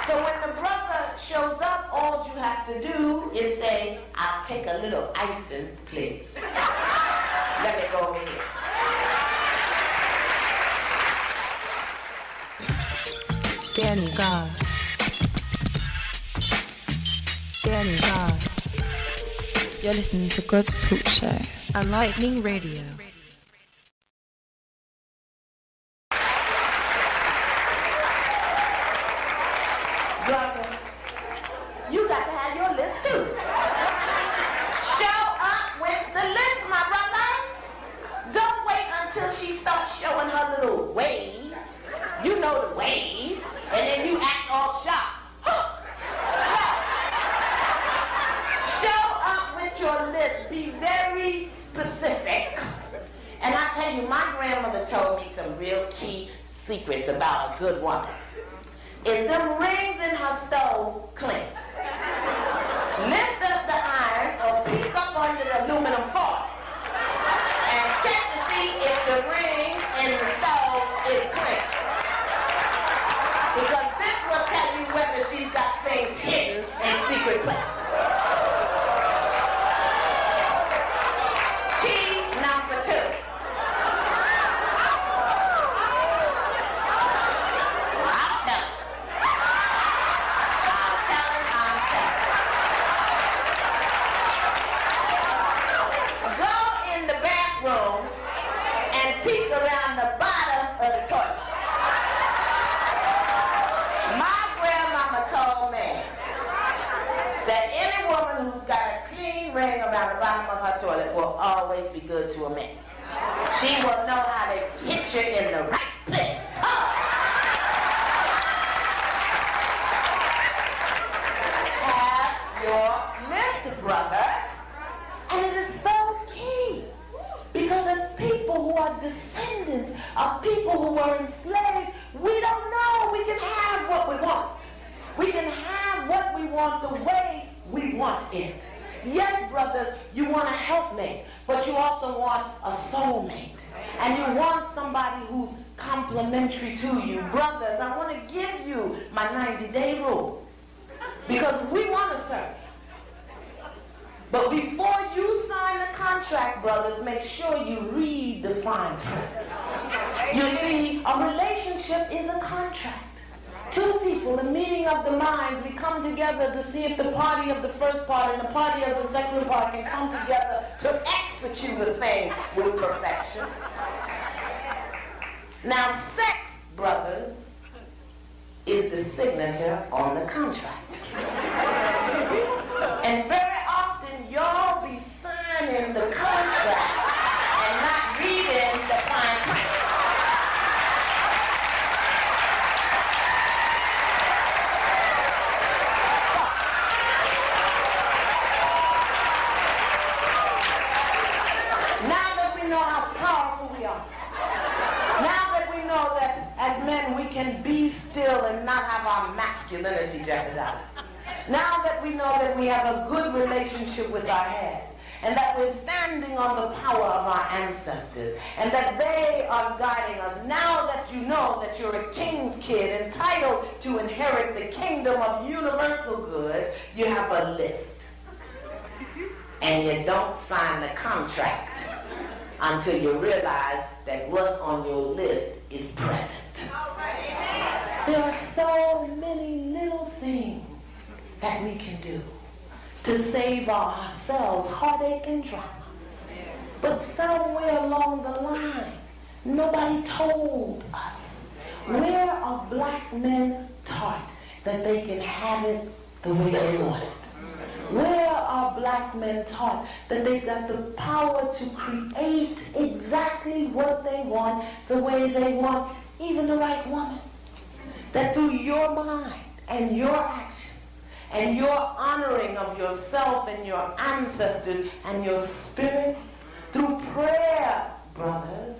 So when the brother shows up, all you have to do is say, I'll take a little icing, please. Let me go over here. Danny God. Danny God. You're listening to God's Talk Show on Lightning Radio. Brother, you got to have your list too. Show up with the list, my brother. Don't wait until she starts showing her little wave. You know the wave, and then you act all shocked. Show up with your list. Be very specific. And I tell you, my grandmother told me some real key secrets about a good woman. Is them rings in her stove clean? Lift up the iron or peek up under the aluminum foil and check to see if the ring in the stove is clean. Because this will tell you whether she's got things hidden in secret places. Key number 2. Peek around the bottom of the toilet. My grandmama told me that any woman who's got a clean ring around the bottom of her toilet will always be good to a man. She will know how to hit you in the right place. Have your list, brother. And it is so key. Because as people who are descendants of people who were enslaved, we don't know. We can have what we want. We can have what we want the way we want it. Yes, brothers, you want a helpmate, but you also want a soulmate. And you want somebody who's complementary to you. Brothers, I want to give you my 90-day rule. Because we want to serve. But before you sign the contract, brothers, make sure you read the fine print. You see, a relationship is a contract. Two people, the meeting of the minds, we come together to see if the party of the first part and the party of the second part can come together to execute a thing with perfection. Now, sex, brothers, is the signature on the contract. And very often, y'all be signing the contract and not reading the fine print. Now that we know how powerful we are, now that we know that as men we can be still and not have our masculinity jeopardized, now that we know that we have a good relationship with our head, and that we're standing on the power of our ancestors, and that they are guiding us, now that you know that you're a king's kid entitled to inherit the kingdom of universal goods, you have a list. And you don't sign the contract until you realize that what's on your list is present. There are so many little things that we can do to save ourselves heartache and drama. But somewhere along the line, nobody told us. Where are black men taught that they can have it the way they want it? Where are black men taught that they've got the power to create exactly what they want, the way they want, even the right woman? That through your mind and your action, and your honoring of yourself and your ancestors and your spirit, through prayer, brothers,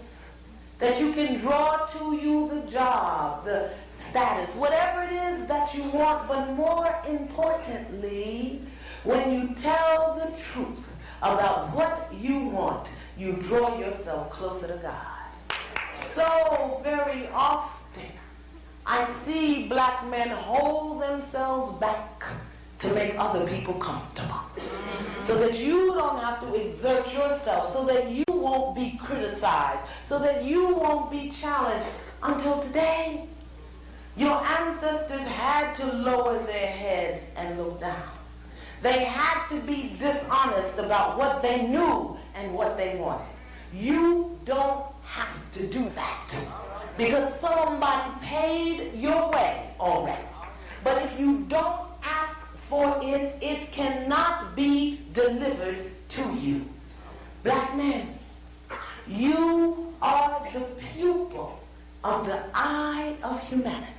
that you can draw to you the job, the status, whatever it is that you want, but more importantly, when you tell the truth about what you want, you draw yourself closer to God. So very often, I see black men hold themselves back to make other people comfortable. So that you don't have to exert yourself, so that you won't be criticized, so that you won't be challenged until today. Your ancestors had to lower their heads and look down. They had to be dishonest about what they knew and what they wanted. You don't have to do that because somebody paid your way already. But if you don't ask for it, it cannot be delivered to you. Black men, you are the pupil of the eye of humanity.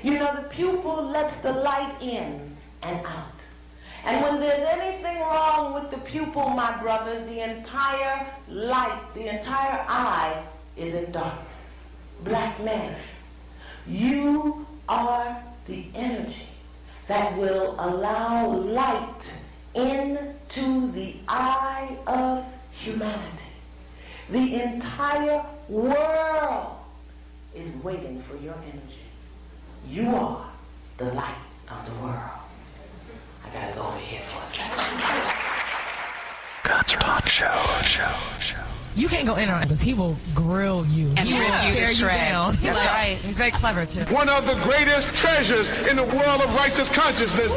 You know, the pupil lets the light in and out. And when there's anything wrong with the pupil, my brothers, the entire light, the entire eye is in darkness. Black men, you are the energy that will allow light into the eye of humanity. The entire world is waiting for your energy. You are the light of the world. I gotta go over here for a second. God's Talk Show. You can't go in on it because he will grill you. And he rip will you to tear you shreds. down. That's right. He's very clever, too. One of the greatest treasures in the world of righteous consciousness.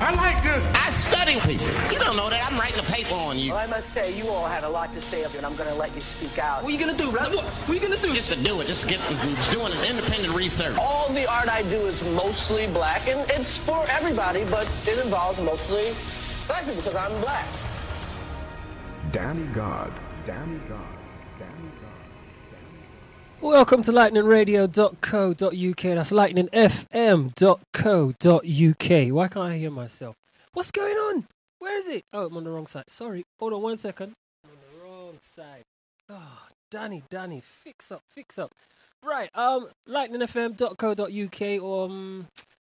I like this. I study people. You don't know that. I'm writing a paper on you. Well, I must say, you all had a lot to say, and I'm going to let you speak out. What are you going to do, brother? What are you going to do? Just to do it. Just get doing this independent research. All the art I do is mostly black, and it's for everybody, but it involves mostly black people because I'm black. Danny God. Welcome to lightningradio.co.uk. That's lightningfm.co.uk. Why can't I hear myself? What's going on? Where is it? Oh, I'm on the wrong side. Sorry. Hold on 1 second. I'm on the wrong side. Oh, Danny, fix up. Right, lightningfm.co.uk or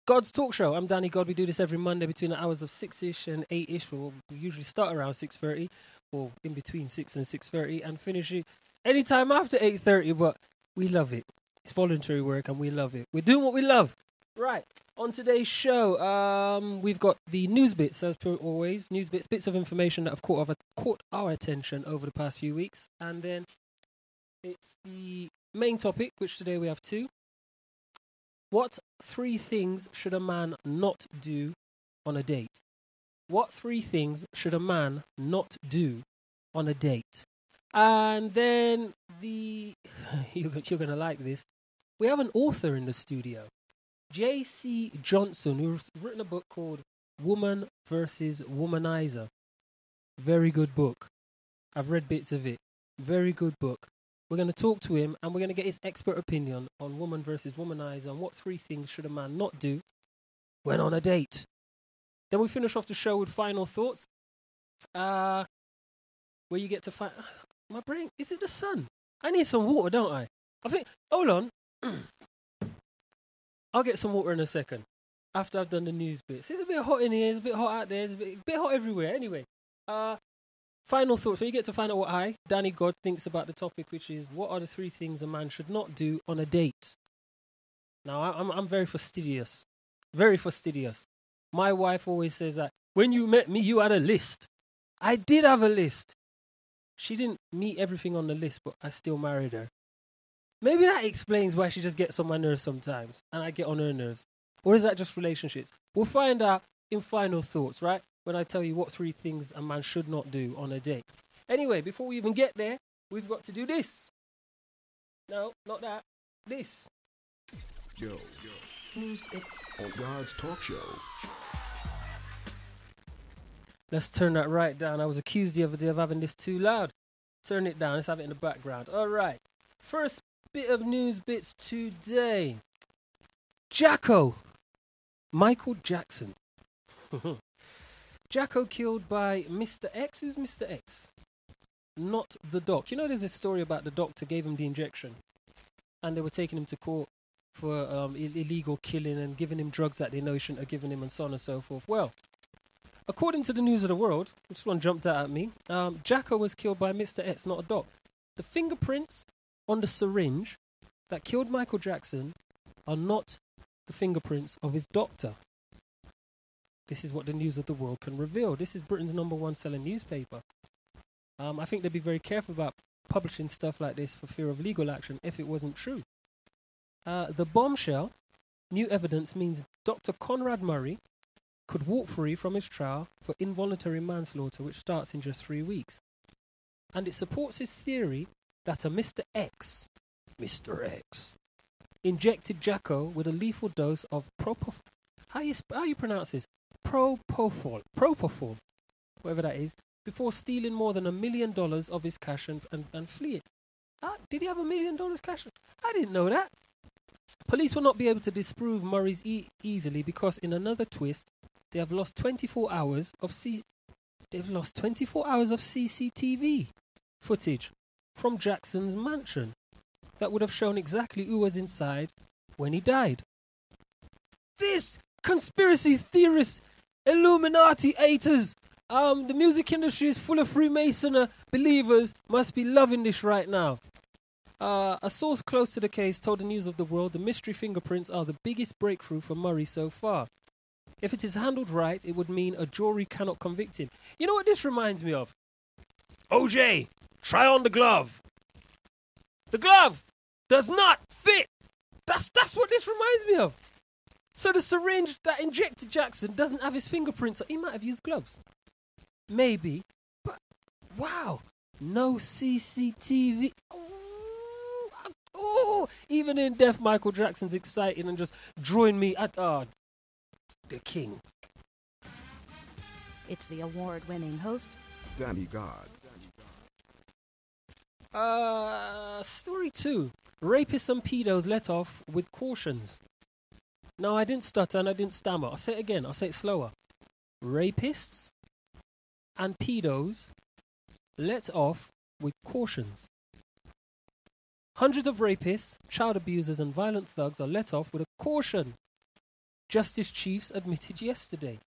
God's Talk Show. I'm Danny God. We do this every Monday between the hours of 6ish and 8ish. We usually start around 6:30 or in between 6 and 6:30 and finish it anytime after 8:30, but we love it. It's voluntary work and we love it. We're doing what we love. Right, on today's show, we've got the news bits, as per always. News bits of information that have caught our attention over the past few weeks. And then it's the main topic, which today we have two. What 3 things should a man not do on a date? What 3 things should a man not do on a date? And then you're going to like this. We have an author in the studio, J.C. Johnson, who's written a book called Woman versus Womaniser. Very good book. I've read bits of it. Very good book. We're going to talk to him and we're going to get his expert opinion on Woman versus Womaniser and what 3 things should a man not do when on a date. Then we finish off the show with final thoughts. Where you get to find... My brain, is it the sun? I need some water, don't I? I think, hold on. I'll get some water in a second. After I've done the news bits. It's a bit hot in here, it's a bit hot out there, it's a bit hot everywhere. Anyway, final thoughts. So you get to find out what Danny God, thinks about the topic, which is what are the 3 things a man should not do on a date? Now, I'm very fastidious. Very fastidious. My wife always says that, when you met me, you had a list. I did have a list. She didn't meet everything on the list, but I still married her. Maybe that explains why she just gets on my nerves sometimes, and I get on her nerves. Or is that just relationships? We'll find out in final thoughts, right? When I tell you what 3 things a man should not do on a date. Anyway, before we even get there, we've got to do this. No, not that. This. Yo. News bits. On God's Talk Show. Let's turn that right down. I was accused the other day of having this too loud. Turn it down. Let's have it in the background. All right. First bit of news bits today. Jacko. Michael Jackson. Jacko killed by Mr. X. Who's Mr. X? Not the doc. You know, there's this story about the doctor gave him the injection. And they were taking him to court for illegal killing and giving him drugs that they know he shouldn't have given him and so on and so forth. Well, according to the News of the World, this one jumped out at me, Jacko was killed by Mr. X, not a doc. The fingerprints on the syringe that killed Michael Jackson are not the fingerprints of his doctor. This is what the News of the World can reveal. This is Britain's #1 selling newspaper. I think they'd be very careful about publishing stuff like this for fear of legal action if it wasn't true. The bombshell, new evidence means Dr. Conrad Murray could walk free from his trial for involuntary manslaughter, which starts in just 3 weeks. And it supports his theory that a Mr. X injected Jacko with a lethal dose of how you pronounce this? Propofol, whatever that is, before stealing more than $1 million of his cash and fleeing. Did he have $1 million cash? I didn't know that. Police will not be able to disprove Murray's easily because in another twist, they have lost 24 hours of CCTV footage from Jackson's mansion that would have shown exactly who was inside when he died. This conspiracy theorists, Illuminati haters, the music industry is full of Freemason believers, must be loving this right now. A source close to the case told the News of the World the mystery fingerprints are the biggest breakthrough for Murray so far. If it is handled right, it would mean a jury cannot convict him. You know what this reminds me of? OJ, try on the glove. The glove does not fit. That's what this reminds me of. So the syringe that injected Jackson doesn't have his fingerprints. So he might have used gloves. Maybe. But, wow. No CCTV. Oh, even in death, Michael Jackson's exciting and just drawing me at the king. It's the award-winning host, Danny God. Story 2. Rapists and pedos let off with cautions. No, I didn't stutter and I didn't stammer. I'll say it again. I'll say it slower. Rapists and pedos let off with cautions. Hundreds of rapists, child abusers and violent thugs are let off with a caution, Justice Chiefs admitted yesterday.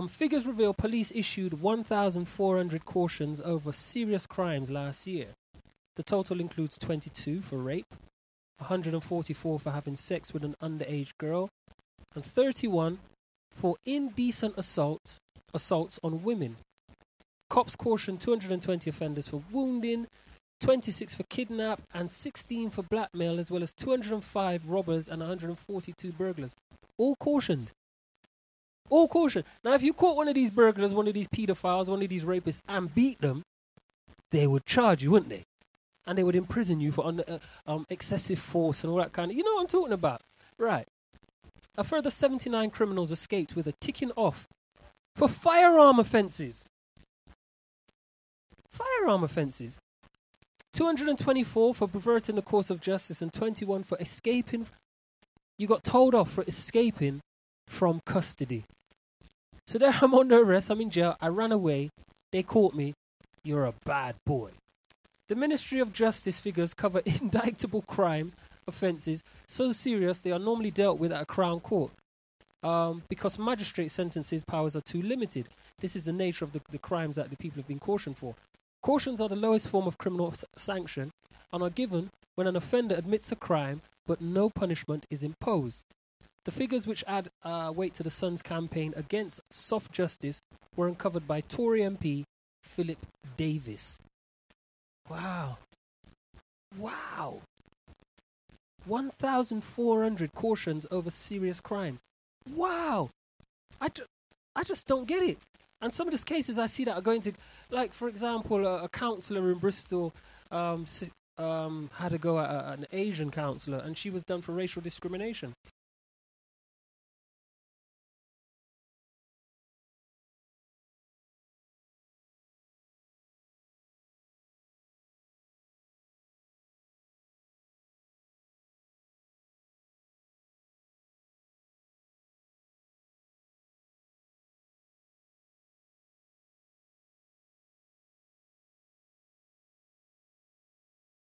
Figures reveal police issued 1,400 cautions over serious crimes last year. The total includes 22 for rape, 144 for having sex with an underage girl, and 31 for indecent assaults on women. Cops cautioned 220 offenders for wounding, 26 for kidnap, and 16 for blackmail, as well as 205 robbers and 142 burglars. All cautioned. All cautioned. Now, if you caught one of these burglars, one of these pedophiles, one of these rapists, and beat them, they would charge you, wouldn't they? And they would imprison you for excessive force and all that kind of... You know what I'm talking about? Right. A further 79 criminals escaped with a ticking off for firearm offences. Firearm offences. 224 for perverting the course of justice and 21 for escaping. You got told off for escaping from custody. So there I'm under arrest, I'm in jail, I ran away, they caught me, you're a bad boy. The Ministry of Justice figures cover indictable crimes, offences, so serious they are normally dealt with at a Crown Court. Because magistrate sentences powers are too limited. This is the nature of the crimes that the people have been cautioned for. Cautions are the lowest form of criminal sanction and are given when an offender admits a crime but no punishment is imposed. The figures which add weight to the Sun's campaign against soft justice were uncovered by Tory MP Philip Davis. Wow. 1,400 cautions over serious crimes. Wow. I just don't get it. And some of these cases I see that are going to, like, for example, a councillor in Bristol had to go at an Asian councillor, and she was done for racial discrimination.